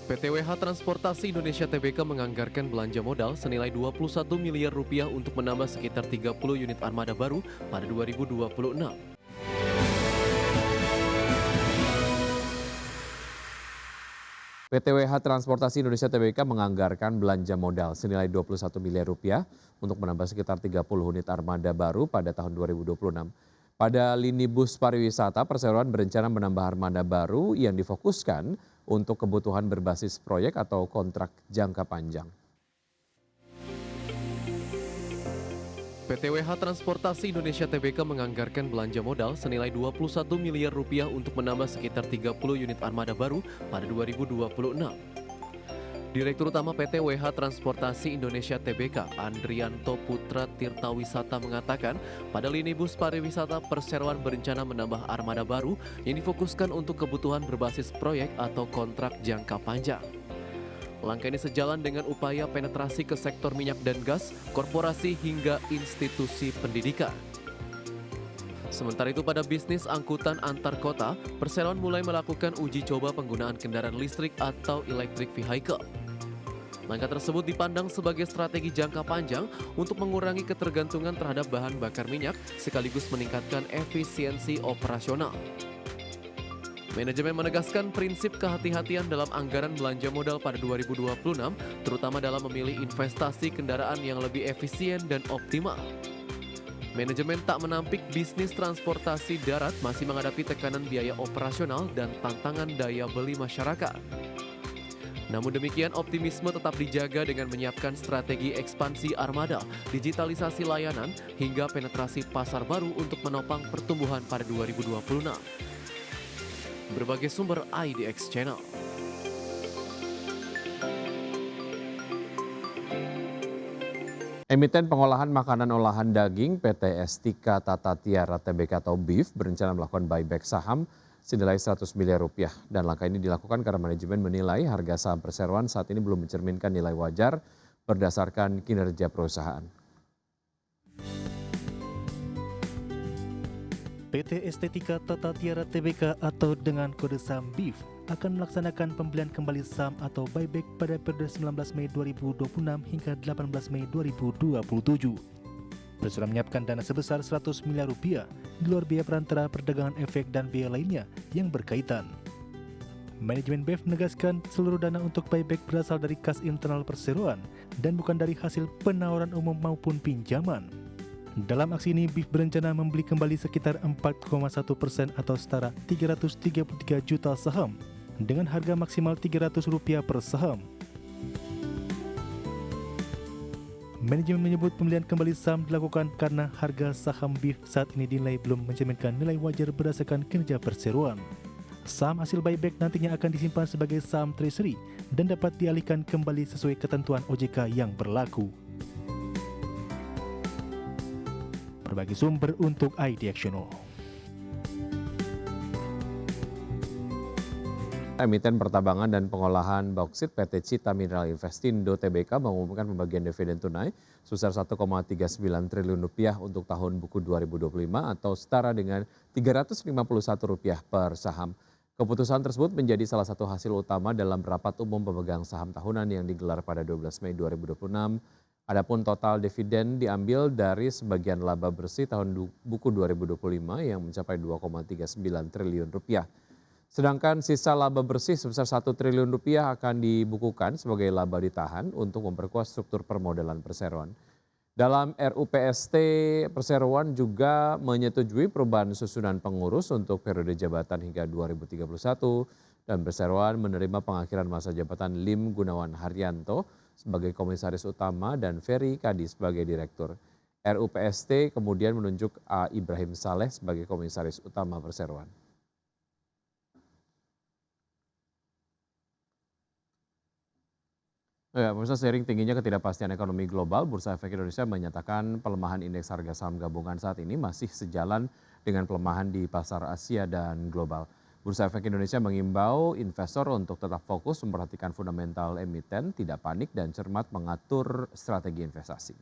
PTWH Transportasi Indonesia Tbk menganggarkan belanja modal senilai 21 miliar rupiah untuk menambah sekitar 30 unit armada baru pada 2026. PTWH Transportasi Indonesia Tbk menganggarkan belanja modal senilai 21 miliar rupiah untuk menambah sekitar 30 unit armada baru pada tahun 2026. Pada lini bus pariwisata, perseroan berencana menambah armada baru yang difokuskan untuk kebutuhan berbasis proyek atau kontrak jangka panjang. PTWH Transportasi Indonesia Tbk menganggarkan belanja modal senilai 21 miliar rupiah untuk menambah sekitar 30 unit armada baru pada 2026. Direktur Utama PTWH Transportasi Indonesia Tbk, Andrianto Putra Tirtawisata mengatakan, pada lini bus pariwisata perseroan berencana menambah armada baru yang difokuskan untuk kebutuhan berbasis proyek atau kontrak jangka panjang. Langkah ini sejalan dengan upaya penetrasi ke sektor minyak dan gas, korporasi hingga institusi pendidikan. Sementara itu pada bisnis angkutan antar kota, perseroan mulai melakukan uji coba penggunaan kendaraan listrik atau electric vehicle. Langkah tersebut dipandang sebagai strategi jangka panjang untuk mengurangi ketergantungan terhadap bahan bakar minyak sekaligus meningkatkan efisiensi operasional. Manajemen menegaskan prinsip kehati-hatian dalam anggaran belanja modal pada 2026, terutama dalam memilih investasi kendaraan yang lebih efisien dan optimal. Manajemen tak menampik bisnis transportasi darat masih menghadapi tekanan biaya operasional dan tantangan daya beli masyarakat. Namun demikian, optimisme tetap dijaga dengan menyiapkan strategi ekspansi armada, digitalisasi layanan, hingga penetrasi pasar baru untuk menopang pertumbuhan pada 2026. Berbagai sumber IDX Channel. Emiten pengolahan makanan olahan daging PT Estika Tata Tiara Tbk atau BIF berencana melakukan buyback saham senilai 100 miliar rupiah. Dan langkah ini dilakukan karena manajemen menilai harga saham perseroan saat ini belum mencerminkan nilai wajar berdasarkan kinerja perusahaan. PT Estetika Tata Tiara Tbk atau dengan kode saham BIF akan melaksanakan pembelian kembali saham atau buyback pada periode 19 Mei 2026 hingga 18 Mei 2027. Perseroan menyiapkan dana sebesar 100 miliar rupiah di luar biaya perantara perdagangan efek dan biaya lainnya yang berkaitan. Manajemen BIF menegaskan seluruh dana untuk buyback berasal dari kas internal perseroan dan bukan dari hasil penawaran umum maupun pinjaman. Dalam aksi ini, BIF berencana membeli kembali sekitar 4,1% atau setara 333 juta saham dengan harga maksimal Rp300 per saham. Manajemen menyebut pembelian kembali saham dilakukan karena harga saham BIF saat ini dinilai belum mencerminkan nilai wajar berdasarkan kinerja perseroan. Saham hasil buyback nantinya akan disimpan sebagai saham treasury dan dapat dialihkan kembali sesuai ketentuan OJK yang berlaku. Berbagi sumber untuk IDX Channel. Emiten pertambangan dan pengolahan bauksit PT Cita Mineral Investindo Tbk mengumumkan pembagian dividen tunai sebesar 1,39 triliun rupiah untuk tahun buku 2025 atau setara dengan Rp351 per saham. Keputusan tersebut menjadi salah satu hasil utama dalam rapat umum pemegang saham tahunan yang digelar pada 12 Mei 2026. Adapun total dividen diambil dari sebagian laba bersih tahun buku 2025 yang mencapai 2,39 triliun rupiah. Sedangkan sisa laba bersih sebesar 1 triliun rupiah akan dibukukan sebagai laba ditahan untuk memperkuat struktur permodalan perseroan. Dalam RUPST, perseroan juga menyetujui perubahan susunan pengurus untuk periode jabatan hingga 2031 dan perseroan menerima pengakhiran masa jabatan Lim Gunawan Haryanto sebagai komisaris utama dan Ferry Kadi sebagai direktur. RUPST kemudian menunjuk A. Ibrahim Saleh sebagai komisaris utama perseroan. Ya, pemirsa, seiring tingginya ketidakpastian ekonomi global, Bursa Efek Indonesia menyatakan pelemahan indeks harga saham gabungan saat ini masih sejalan dengan pelemahan di pasar Asia dan global. Bursa Efek Indonesia mengimbau investor untuk tetap fokus memperhatikan fundamental emiten, tidak panik dan cermat mengatur strategi investasi.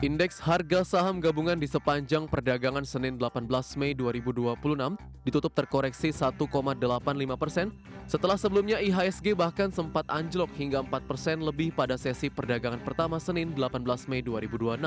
Indeks harga saham gabungan di sepanjang perdagangan Senin 18 Mei 2026 ditutup terkoreksi 1,85% setelah sebelumnya IHSG bahkan sempat anjlok hingga 4% lebih pada sesi perdagangan pertama Senin 18 Mei 2026.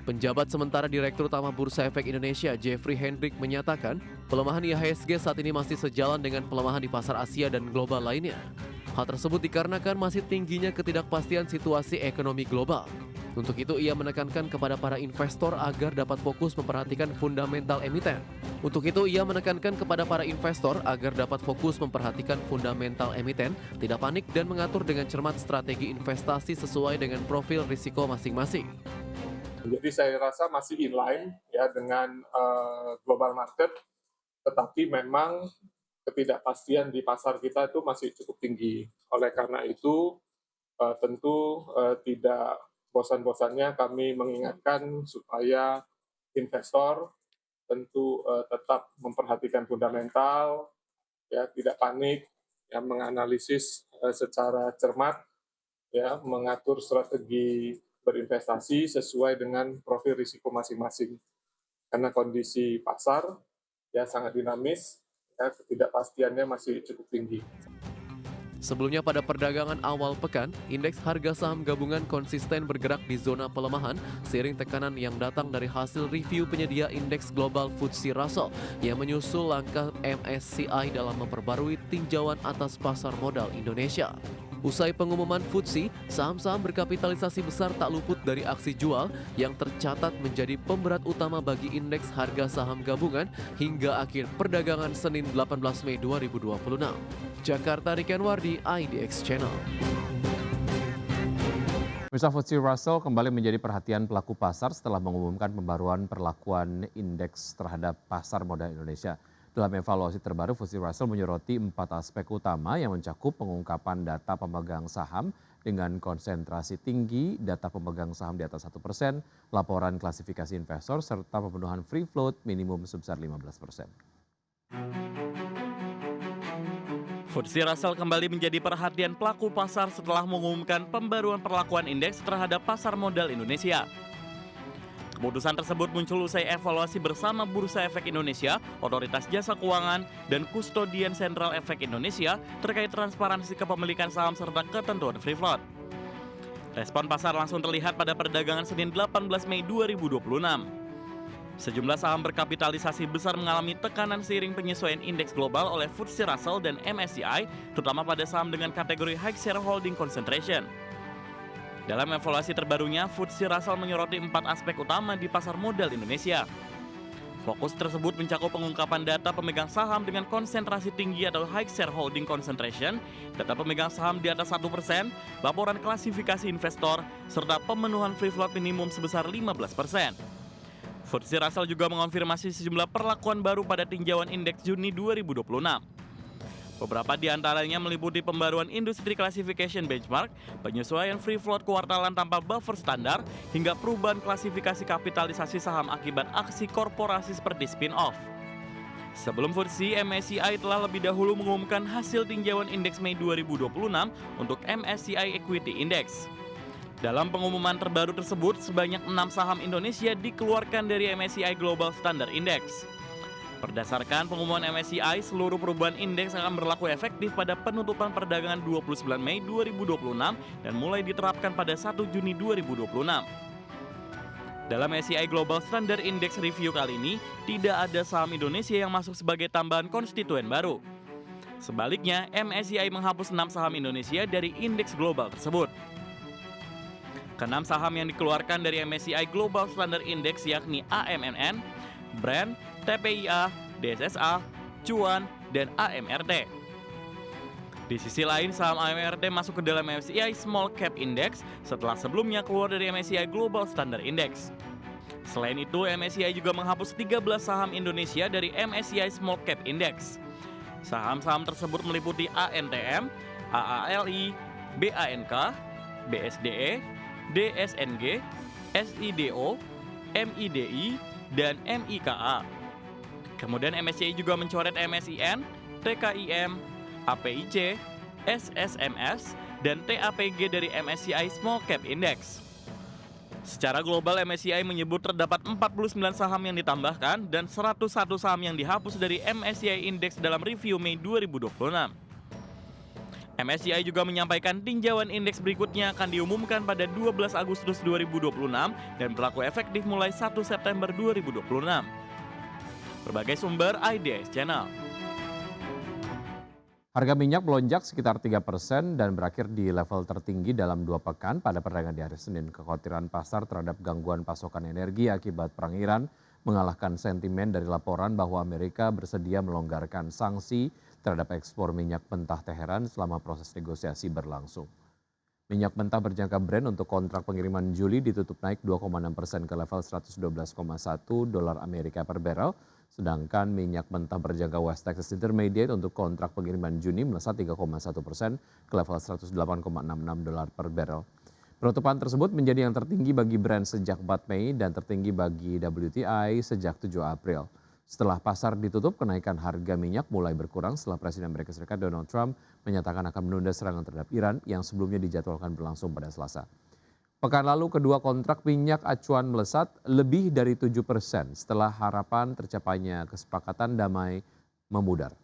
Penjabat sementara Direktur Utama Bursa Efek Indonesia Jeffrey Hendrick menyatakan pelemahan IHSG saat ini masih sejalan dengan pelemahan di pasar Asia dan global lainnya. Hal tersebut dikarenakan masih tingginya ketidakpastian situasi ekonomi global. Untuk itu ia menekankan kepada para investor agar dapat fokus memperhatikan fundamental emiten. Tidak panik dan mengatur dengan cermat strategi investasi sesuai dengan profil risiko masing-masing. Jadi saya rasa masih inline ya dengan global market, tetapi memang ketidakpastian di pasar kita itu masih cukup tinggi. Oleh karena itu tentu tidak bosan-bosannya kami mengingatkan supaya investor tentu tetap memperhatikan fundamental, ya tidak panik, ya menganalisis secara cermat, ya mengatur strategi berinvestasi sesuai dengan profil risiko masing-masing. Karena kondisi pasar ya sangat dinamis, ya ketidakpastiannya masih cukup tinggi. Sebelumnya pada perdagangan awal pekan, indeks harga saham gabungan konsisten bergerak di zona pelemahan seiring tekanan yang datang dari hasil review penyedia indeks global FTSE Russell yang menyusul langkah MSCI dalam memperbarui tinjauan atas pasar modal Indonesia. Usai pengumuman FTSE, saham-saham berkapitalisasi besar tak luput dari aksi jual yang tercatat menjadi pemberat utama bagi indeks harga saham gabungan hingga akhir perdagangan Senin 18 Mei 2026. Jakarta, Riken Wardi, IDX Channel. Pemirsa, FTSE Russell kembali menjadi perhatian pelaku pasar setelah mengumumkan pembaruan perlakuan indeks terhadap pasar modal Indonesia. Dalam evaluasi terbaru, FTSE Russell menyoroti 4 aspek utama yang mencakup pengungkapan data pemegang saham dengan konsentrasi tinggi, data pemegang saham di atas 1%, laporan klasifikasi investor, serta pemenuhan free float minimum sebesar 15%. FTSE Russell kembali menjadi perhatian pelaku pasar setelah mengumumkan pembaruan perlakuan indeks terhadap pasar modal Indonesia. Keputusan tersebut muncul usai evaluasi bersama Bursa Efek Indonesia, Otoritas Jasa Keuangan, dan Kustodian Sentral Efek Indonesia terkait transparansi kepemilikan saham serta ketentuan free float. Respon pasar langsung terlihat pada perdagangan Senin 18 Mei 2026. Sejumlah saham berkapitalisasi besar mengalami tekanan seiring penyesuaian indeks global oleh FTSE Russell dan MSCI, terutama pada saham dengan kategori High Shareholding Concentration. Dalam evaluasi terbarunya, FTSE Russell menyoroti 4 aspek utama di pasar modal Indonesia. Fokus tersebut mencakup pengungkapan data pemegang saham dengan konsentrasi tinggi atau High Shareholding Concentration, data pemegang saham di atas 1%, laporan klasifikasi investor, serta pemenuhan free float minimum sebesar 15%. FTSE Russell juga mengonfirmasi sejumlah perlakuan baru pada tinjauan indeks Juni 2026. Beberapa di antaranya meliputi pembaruan Industry Classification Benchmark, penyesuaian free float kuartalan tanpa buffer standar, hingga perubahan klasifikasi kapitalisasi saham akibat aksi korporasi seperti spin-off. Sebelum FTSE, MSCI telah lebih dahulu mengumumkan hasil tinjauan indeks Mei 2026 untuk MSCI Equity Index. Dalam pengumuman terbaru tersebut, sebanyak 6 saham Indonesia dikeluarkan dari MSCI Global Standard Index. Berdasarkan pengumuman MSCI, seluruh perubahan indeks akan berlaku efektif pada penutupan perdagangan 29 Mei 2026 dan mulai diterapkan pada 1 Juni 2026. Dalam MSCI Global Standard Index Review kali ini, tidak ada saham Indonesia yang masuk sebagai tambahan konstituen baru. Sebaliknya, MSCI menghapus 6 saham Indonesia dari indeks global tersebut. Ke-6 saham yang dikeluarkan dari MSCI Global Standard Index yakni AMNN, Brand, TPIA, DSSA, Cuan, dan AMRT. Di sisi lain, saham AMRT masuk ke dalam MSCI Small Cap Index setelah sebelumnya keluar dari MSCI Global Standard Index. Selain itu, MSCI juga menghapus 13 saham Indonesia dari MSCI Small Cap Index. Saham-saham tersebut meliputi ANTM, AALI, BANK, BSDE, DSNG, SIDO, MIDI, dan MIKA. Kemudian MSCI juga mencoret MSIN, TKIM, APIC, SSMS, dan TAPG dari MSCI Small Cap Index. Secara global, MSCI menyebut terdapat 49 saham yang ditambahkan dan 101 saham yang dihapus dari MSCI Index dalam review Mei 2026. MSCI juga menyampaikan tinjauan indeks berikutnya akan diumumkan pada 12 Agustus 2026 dan berlaku efektif mulai 1 September 2026. Berbagai sumber IDS Channel. Harga minyak melonjak sekitar 3% dan berakhir di level tertinggi dalam 2 pekan pada perdagangan di hari Senin. Kekhawatiran pasar terhadap gangguan pasokan energi akibat perang Iran mengalahkan sentimen dari laporan bahwa Amerika bersedia melonggarkan sanksi terhadap ekspor minyak mentah Teheran selama proses negosiasi berlangsung. Minyak mentah berjangka Brent untuk kontrak pengiriman Juli ditutup naik 2,6% ke level 112,1 dolar Amerika per barrel, sedangkan minyak mentah berjangka West Texas Intermediate untuk kontrak pengiriman Juni melesat 3,1% ke level 108,66 dolar per barrel. Penutupan tersebut menjadi yang tertinggi bagi Brent sejak 4 Mei dan tertinggi bagi WTI sejak 7 April. Setelah pasar ditutup, kenaikan harga minyak mulai berkurang setelah Presiden Amerika Serikat Donald Trump menyatakan akan menunda serangan terhadap Iran yang sebelumnya dijadwalkan berlangsung pada Selasa. Pekan lalu kedua kontrak minyak acuan melesat lebih dari 7% setelah harapan tercapainya kesepakatan damai memudar.